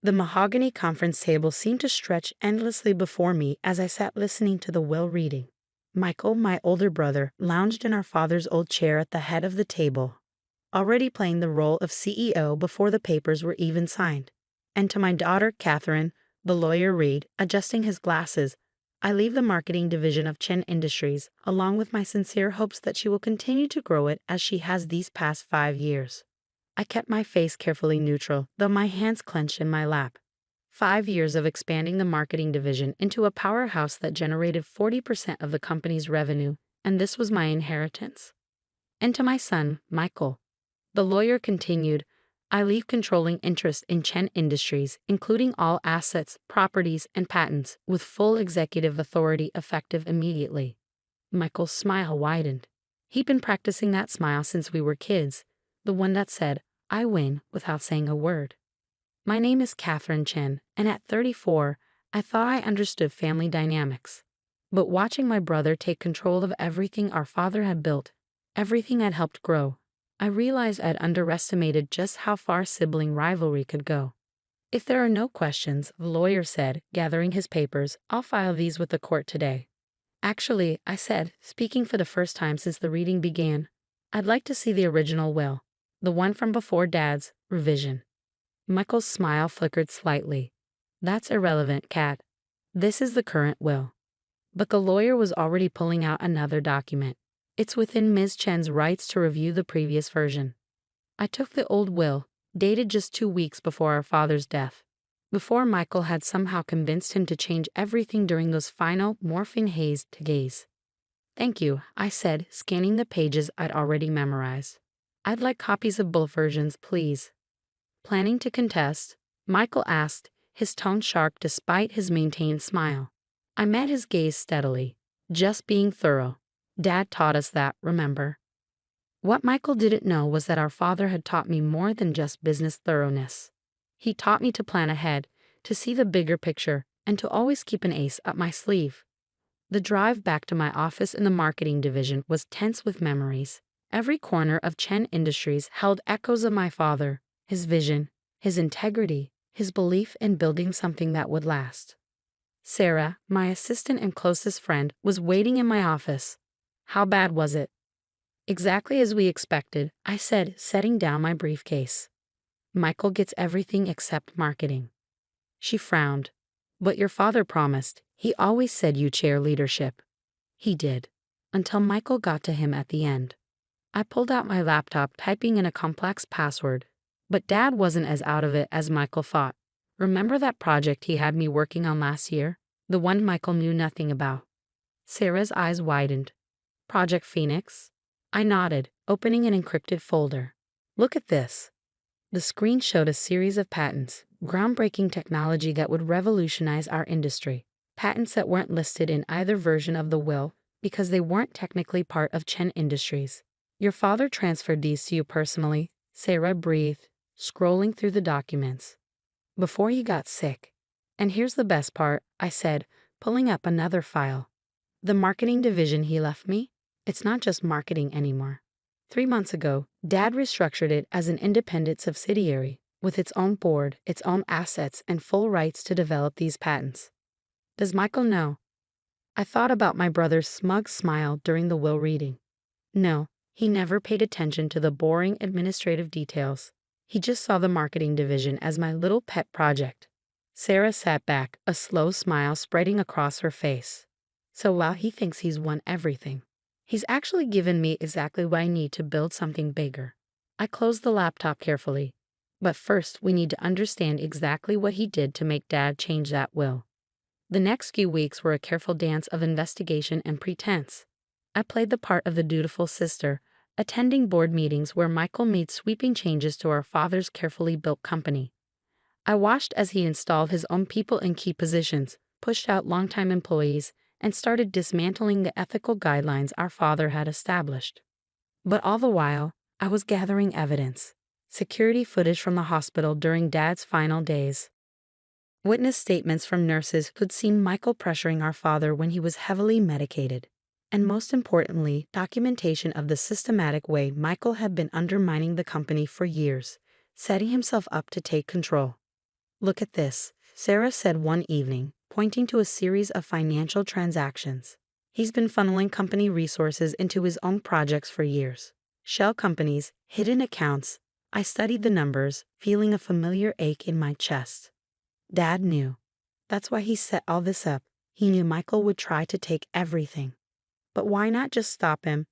The mahogany conference table seemed to stretch endlessly before me as I sat listening to the will reading. Michael, my older brother, lounged in our father's old chair at the head of the table, already playing the role of CEO before the papers were even signed. And to my daughter, Catherine, the lawyer Reed, adjusting his glasses, I leave the marketing division of Chen Industries, along with my sincere hopes that she will continue to grow it as she has these past 5 years. I kept my face carefully neutral, though my hands clenched in my lap. 5 years of expanding the marketing division into a powerhouse that generated 40% of the company's revenue, and this was my inheritance. And to my son, Michael, the lawyer continued, I leave controlling interest in Chen Industries, including all assets, properties, and patents, with full executive authority effective immediately. Michael's smile widened. He'd been practicing that smile since we were kids, the one that said, I win, without saying a word. My name is Catherine Chen, and at 34, I thought I understood family dynamics. But watching my brother take control of everything our father had built, everything I'd helped grow, I realized I'd underestimated just how far sibling rivalry could go. If there are no questions, the lawyer said, gathering his papers, I'll file these with the court today. Actually, I said, speaking for the first time since the reading began, I'd like to see the original will, the one from before Dad's revision. Michael's smile flickered slightly. That's irrelevant, Cat. This is the current will. But the lawyer was already pulling out another document. It's within Ms. Chen's rights to review the previous version. I took the old will, dated just 2 weeks before our father's death, before Michael had somehow convinced him to change everything during those final morphine haze to gaze. Thank you, I said, scanning the pages I'd already memorized. I'd like copies of both versions, please. Planning to contest, Michael asked, his tone sharp despite his maintained smile. I met his gaze steadily. Just being thorough. Dad taught us that, remember? What Michael didn't know was that our father had taught me more than just business thoroughness. He taught me to plan ahead, to see the bigger picture, and to always keep an ace up my sleeve. The drive back to my office in the marketing division was tense with memories. Every corner of Chen Industries held echoes of my father, his vision, his integrity, his belief in building something that would last. Sarah, my assistant and closest friend, was waiting in my office. How bad was it? Exactly as we expected, I said, setting down my briefcase. Michael gets everything except marketing. She frowned. But your father promised. He always said you chair leadership. He did. Until Michael got to him at the end. I pulled out my laptop, typing in a complex password. But Dad wasn't as out of it as Michael thought. Remember that project he had me working on last year? The one Michael knew nothing about. Sarah's eyes widened. Project Phoenix? I nodded, opening an encrypted folder. Look at this. The screen showed a series of patents, groundbreaking technology that would revolutionize our industry. Patents that weren't listed in either version of the will because they weren't technically part of Chen Industries. Your father transferred these to you personally, Sarah breathed, scrolling through the documents. Before he got sick. And here's the best part, I said, pulling up another file. The marketing division he left me? It's not just marketing anymore. 3 months ago, Dad restructured it as an independent subsidiary, with its own board, its own assets, and full rights to develop these patents. Does Michael know? I thought about my brother's smug smile during the will reading. No, he never paid attention to the boring administrative details. He just saw the marketing division as my little pet project. Sarah sat back, a slow smile spreading across her face. So while he thinks he's won everything, he's actually given me exactly what I need to build something bigger. I closed the laptop carefully. But first, we need to understand exactly what he did to make Dad change that will. The next few weeks were a careful dance of investigation and pretense. I played the part of the dutiful sister, attending board meetings where Michael made sweeping changes to our father's carefully built company. I watched as he installed his own people in key positions, pushed out longtime employees, and started dismantling the ethical guidelines our father had established. But all the while, I was gathering evidence. Security footage from the hospital during Dad's final days. Witness statements from nurses who'd seen Michael pressuring our father when he was heavily medicated. And most importantly, documentation of the systematic way Michael had been undermining the company for years, setting himself up to take control. Look at this, Sarah said one evening, pointing to a series of financial transactions. He's been funneling company resources into his own projects for years. Shell companies, hidden accounts. I studied the numbers, feeling a familiar ache in my chest. Dad knew. That's why he set all this up. He knew Michael would try to take everything. But why not just stop him?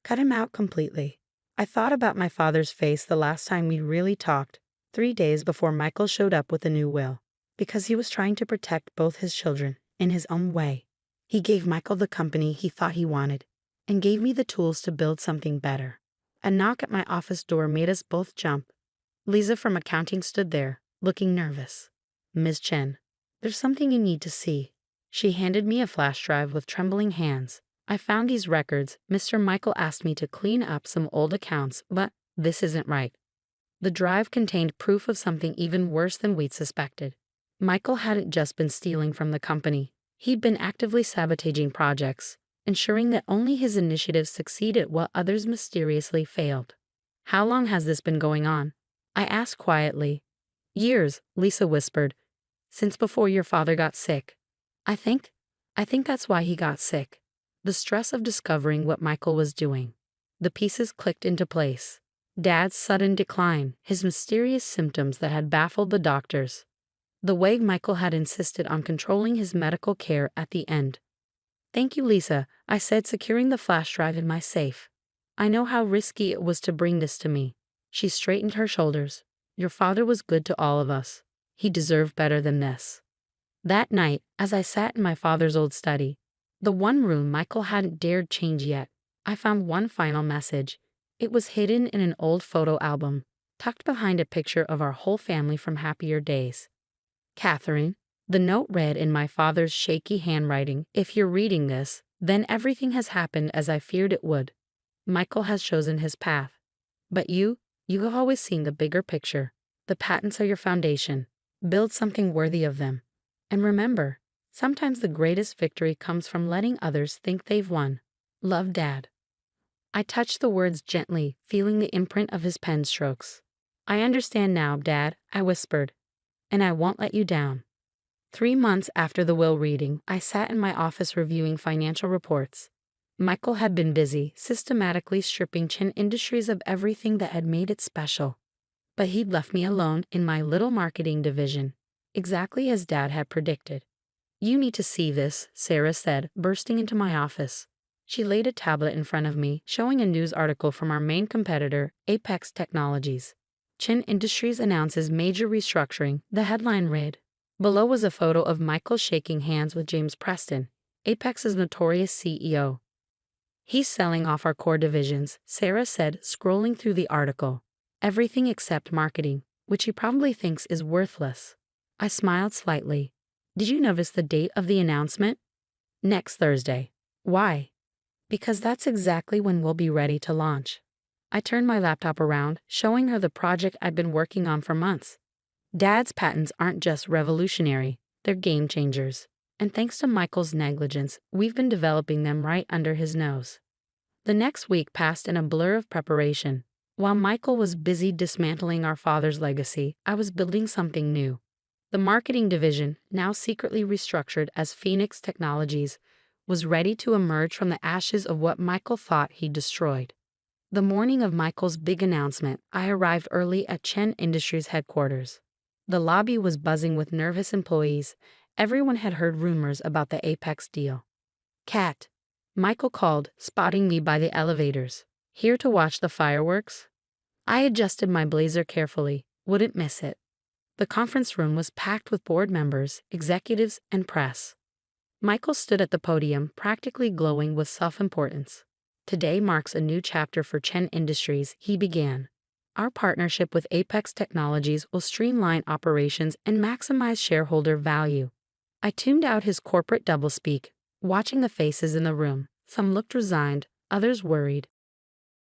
Cut him out completely. I thought about my father's face the last time we really talked, 3 days before Michael showed up with a new will. Because he was trying to protect both his children, in his own way. He gave Michael the company he thought he wanted, and gave me the tools to build something better. A knock at my office door made us both jump. Lisa from accounting stood there, looking nervous. "Ms. Chen, there's something you need to see." She handed me a flash drive with trembling hands. "I found these records. Mr. Michael asked me to clean up some old accounts, but this isn't right." The drive contained proof of something even worse than we'd suspected. Michael hadn't just been stealing from the company. He'd been actively sabotaging projects, ensuring that only his initiatives succeeded while others mysteriously failed. "How long has this been going on?" I asked quietly. "Years," Lisa whispered. "Since before your father got sick." I think that's why he got sick. The stress of discovering what Michael was doing. The pieces clicked into place. Dad's sudden decline, his mysterious symptoms that had baffled the doctors. The way Michael had insisted on controlling his medical care at the end. "Thank you, Lisa," I said, securing the flash drive in my safe. "I know how risky it was to bring this to me." She straightened her shoulders. "Your father was good to all of us. He deserved better than this." That night, as I sat in my father's old study, the one room Michael hadn't dared change yet, I found one final message. It was hidden in an old photo album, tucked behind a picture of our whole family from happier days. "Catherine," the note read in my father's shaky handwriting, "if you're reading this, then everything has happened as I feared it would. Michael has chosen his path. But you have always seen the bigger picture. The patents are your foundation. Build something worthy of them. And remember, sometimes the greatest victory comes from letting others think they've won. Love, Dad." I touched the words gently, feeling the imprint of his pen strokes. "I understand now, Dad," I whispered. "And I won't let you down." 3 months after the will reading, I sat in my office reviewing financial reports. Michael had been busy, systematically stripping Chen Industries of everything that had made it special. But he'd left me alone in my little marketing division, exactly as Dad had predicted. "You need to see this," Sarah said, bursting into my office. She laid a tablet in front of me, showing a news article from our main competitor, Apex Technologies. "Chen Industries announces major restructuring," the headline read. Below was a photo of Michael shaking hands with James Preston, Apex's notorious CEO. "He's selling off our core divisions," Sarah said, scrolling through the article. "Everything except marketing, which he probably thinks is worthless." I smiled slightly. "Did you notice the date of the announcement?" "Next Thursday." "Why?" "Because that's exactly when we'll be ready to launch." I turned my laptop around, showing her the project I'd been working on for months. Dad's patents aren't just revolutionary, they're game changers. And thanks to Michael's negligence, we've been developing them right under his nose. The next week passed in a blur of preparation. While Michael was busy dismantling our father's legacy, I was building something new. The marketing division, now secretly restructured as Phoenix Technologies, was ready to emerge from the ashes of what Michael thought he'd destroyed. The morning of Michael's big announcement, I arrived early at Chen Industries headquarters. The lobby was buzzing with nervous employees. Everyone had heard rumors about the Apex deal. "Kat," Michael called, spotting me by the elevators. "Here to watch the fireworks?" I adjusted my blazer carefully, wouldn't miss it. The conference room was packed with board members, executives, and press. Michael stood at the podium, practically glowing with self-importance. "Today marks a new chapter for Chen Industries," he began. "Our partnership with Apex Technologies will streamline operations and maximize shareholder value." I tuned out his corporate doublespeak, watching the faces in the room. Some looked resigned, others worried.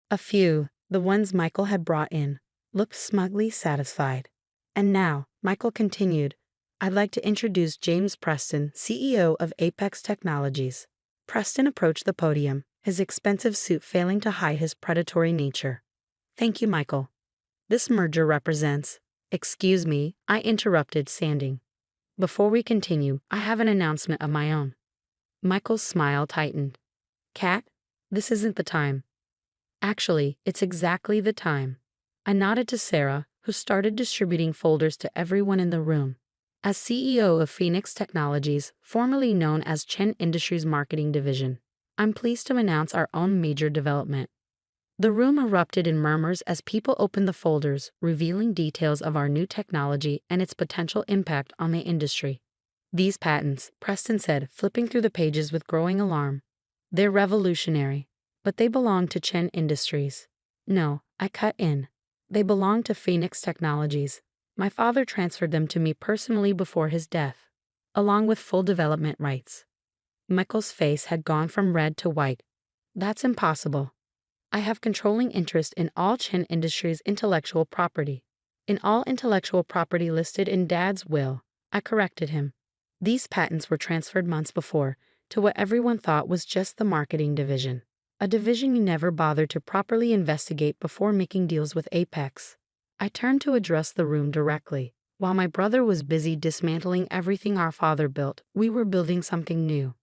A few, the ones Michael had brought in, looked smugly satisfied. "And now," Michael continued, "I'd like to introduce James Preston, CEO of Apex Technologies." Preston approached the podium, his expensive suit failing to hide his predatory nature. "Thank you, Michael. This merger represents..." Excuse me, I interrupted, standing. Before we continue, I have an announcement of my own. Michael's smile tightened. Kat, this isn't the time. Actually, it's exactly the time. I nodded to Sarah, who started distributing folders to everyone in the room. As CEO of Phoenix Technologies, formerly known as Chen Industries Marketing Division, I'm pleased to announce our own major development. The room erupted in murmurs as people opened the folders, revealing details of our new technology and its potential impact on the industry. These patents, Preston said, flipping through the pages with growing alarm. They're revolutionary, but they belong to Chen Industries. No, I cut in. They belong to Phoenix Technologies. My father transferred them to me personally before his death, along with full development rights. Michael's face had gone from red to white. That's impossible. I have controlling interest in all Chen Industries' intellectual property. In all intellectual property listed in Dad's will, I corrected him. These patents were transferred months before to what everyone thought was just the marketing division, a division you never bothered to properly investigate before making deals with Apex. I turned to address the room directly. While my brother was busy dismantling everything our father built, we were building something new.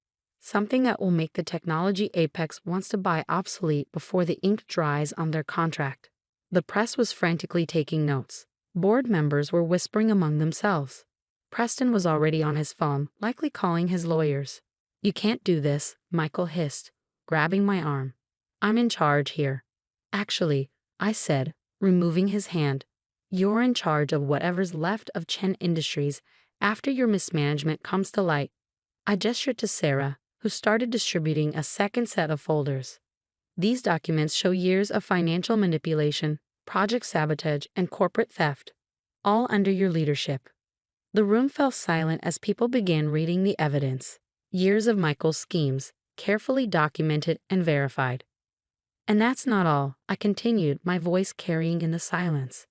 Something that will make the technology Apex wants to buy obsolete before the ink dries on their contract. The press was frantically taking notes. Board members were whispering among themselves. Preston was already on his phone, likely calling his lawyers. You can't do this, Michael hissed, grabbing my arm. I'm in charge here. Actually, I said, removing his hand. You're in charge of whatever's left of Chen Industries after your mismanagement comes to light. I gestured to Sarah, who started distributing a second set of folders. These documents show years of financial manipulation, project sabotage, and corporate theft, all under your leadership. The room fell silent as people began reading the evidence. Years of Michael's schemes, carefully documented and verified. And that's not all, I continued, my voice carrying in the silence.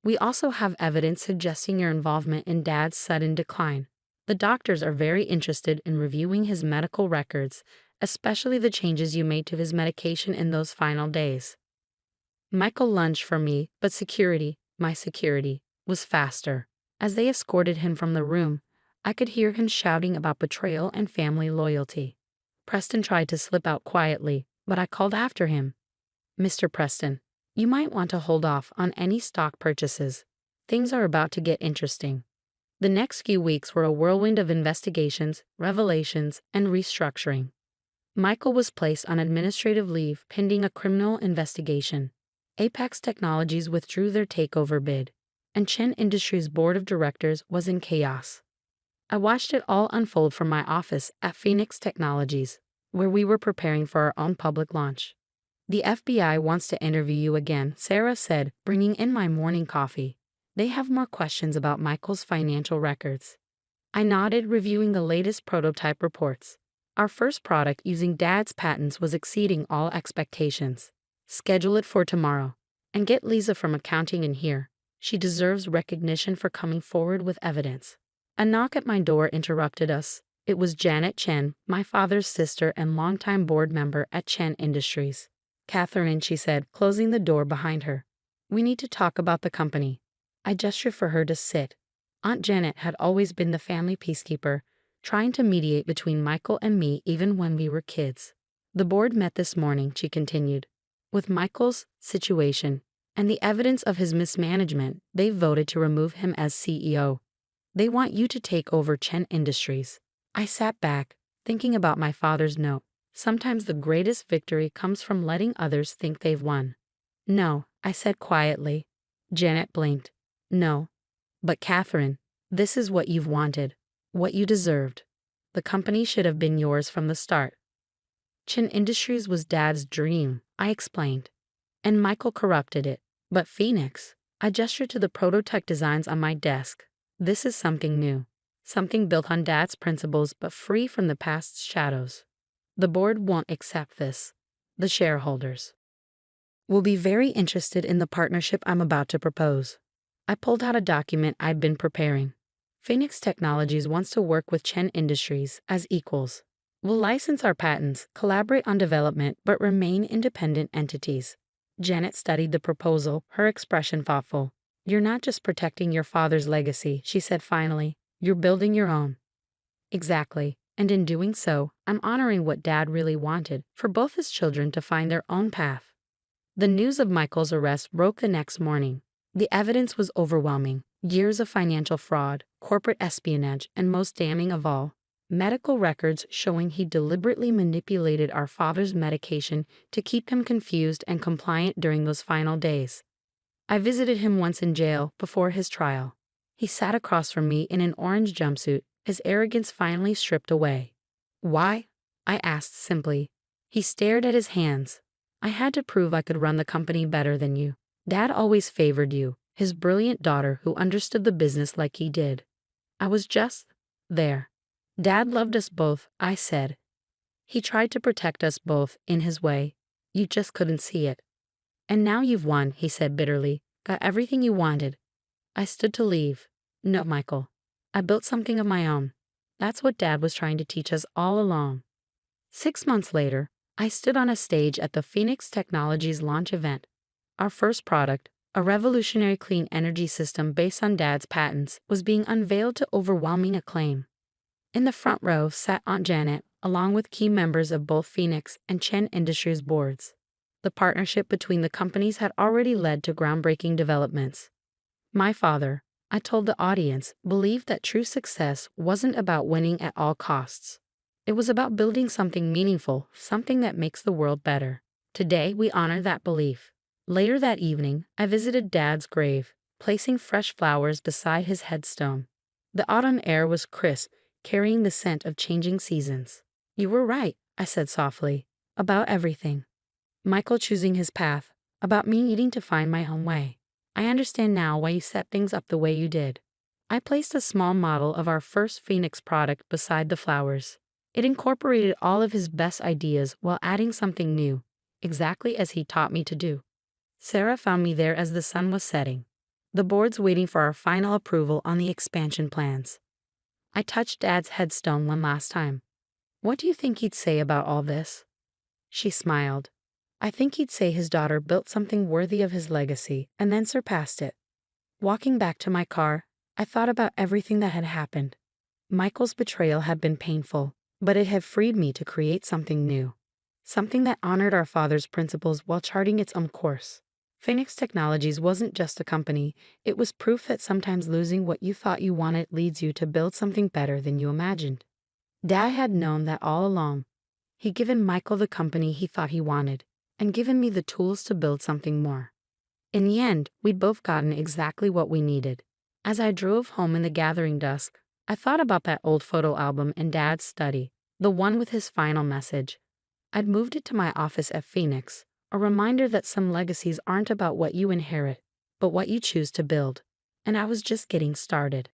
We also have evidence suggesting your involvement in Dad's sudden decline. The doctors are very interested in reviewing his medical records, especially the changes you made to his medication in those final days. Michael lunged for me, but my security, was faster. As they escorted him from the room, I could hear him shouting about betrayal and family loyalty. Preston tried to slip out quietly, but I called after him. Mr. Preston, you might want to hold off on any stock purchases. Things are about to get interesting. The next few weeks were a whirlwind of investigations, revelations, and restructuring. Michael was placed on administrative leave pending a criminal investigation. Apex Technologies withdrew their takeover bid, and Chen Industries' board of directors was in chaos. I watched it all unfold from my office at Phoenix Technologies, where we were preparing for our own public launch. The FBI wants to interview you again, Sarah said, bringing in my morning coffee. They have more questions about Michael's financial records. I nodded, reviewing the latest prototype reports. Our first product using Dad's patents was exceeding all expectations. Schedule it for tomorrow. And get Lisa from accounting in here. She deserves recognition for coming forward with evidence. A knock at my door interrupted us. It was Janet Chen, my father's sister and longtime board member at Chen Industries. Catherine, she said, closing the door behind her. We need to talk about the company. I gestured for her to sit. Aunt Janet had always been the family peacekeeper, trying to mediate between Michael and me even when we were kids. The board met this morning, she continued. With Michael's situation and the evidence of his mismanagement, they voted to remove him as CEO. They want you to take over Chen Industries. I sat back, thinking about my father's note. Sometimes the greatest victory comes from letting others think they've won. No, I said quietly. Janet blinked. No. But Catherine, this is what you've wanted, what you deserved. The company should have been yours from the start. Chen Industries was Dad's dream, I explained. And Michael corrupted it. But Phoenix, I gestured to the prototype designs on my desk. This is something new. Something built on Dad's principles but free from the past's shadows. The board won't accept this. The shareholders will be very interested in the partnership I'm about to propose. I pulled out a document I'd been preparing. Phoenix Technologies wants to work with Chen Industries as equals. We'll license our patents, collaborate on development, but remain independent entities. Janet studied the proposal, her expression thoughtful. You're not just protecting your father's legacy, she said finally. You're building your own. Exactly. And in doing so, I'm honoring what Dad really wanted, for both his children to find their own path. The news of Michael's arrest broke the next morning. The evidence was overwhelming. Years of financial fraud, corporate espionage, and most damning of all, medical records showing he deliberately manipulated our father's medication to keep him confused and compliant during those final days. I visited him once in jail before his trial. He sat across from me in an orange jumpsuit, his arrogance finally stripped away. Why? I asked simply. He stared at his hands. I had to prove I could run the company better than you. Dad always favored you, his brilliant daughter who understood the business like he did. I was just there. Dad loved us both, I said. He tried to protect us both in his way. You just couldn't see it. And now you've won, he said bitterly. Got everything you wanted. I stood to leave. No, Michael. I built something of my own. That's what Dad was trying to teach us all along. 6 months later, I stood on a stage at the Phoenix Technologies launch event. Our first product, a revolutionary clean energy system based on Dad's patents, was being unveiled to overwhelming acclaim. In the front row sat Aunt Janet, along with key members of both Phoenix and Chen Industries boards. The partnership between the companies had already led to groundbreaking developments. My father, I told the audience, believed that true success wasn't about winning at all costs. It was about building something meaningful, something that makes the world better. Today, we honor that belief. Later that evening, I visited Dad's grave, placing fresh flowers beside his headstone. The autumn air was crisp, carrying the scent of changing seasons. You were right, I said softly, about everything. Michael choosing his path, about me needing to find my own way. I understand now why you set things up the way you did. I placed a small model of our first Phoenix product beside the flowers. It incorporated all of his best ideas while adding something new, exactly as he taught me to do. Sarah found me there as the sun was setting. The board's waiting for our final approval on the expansion plans. I touched Dad's headstone one last time. What do you think he'd say about all this? She smiled. I think he'd say his daughter built something worthy of his legacy and then surpassed it. Walking back to my car, I thought about everything that had happened. Michael's betrayal had been painful, but it had freed me to create something new. Something that honored our father's principles while charting its own course. Phoenix Technologies wasn't just a company, it was proof that sometimes losing what you thought you wanted leads you to build something better than you imagined. Dad had known that all along. He'd given Michael the company he thought he wanted, and given me the tools to build something more. In the end, we'd both gotten exactly what we needed. As I drove home in the gathering dusk, I thought about that old photo album in Dad's study, the one with his final message. I'd moved it to my office at Phoenix, a reminder that some legacies aren't about what you inherit, but what you choose to build. And I was just getting started.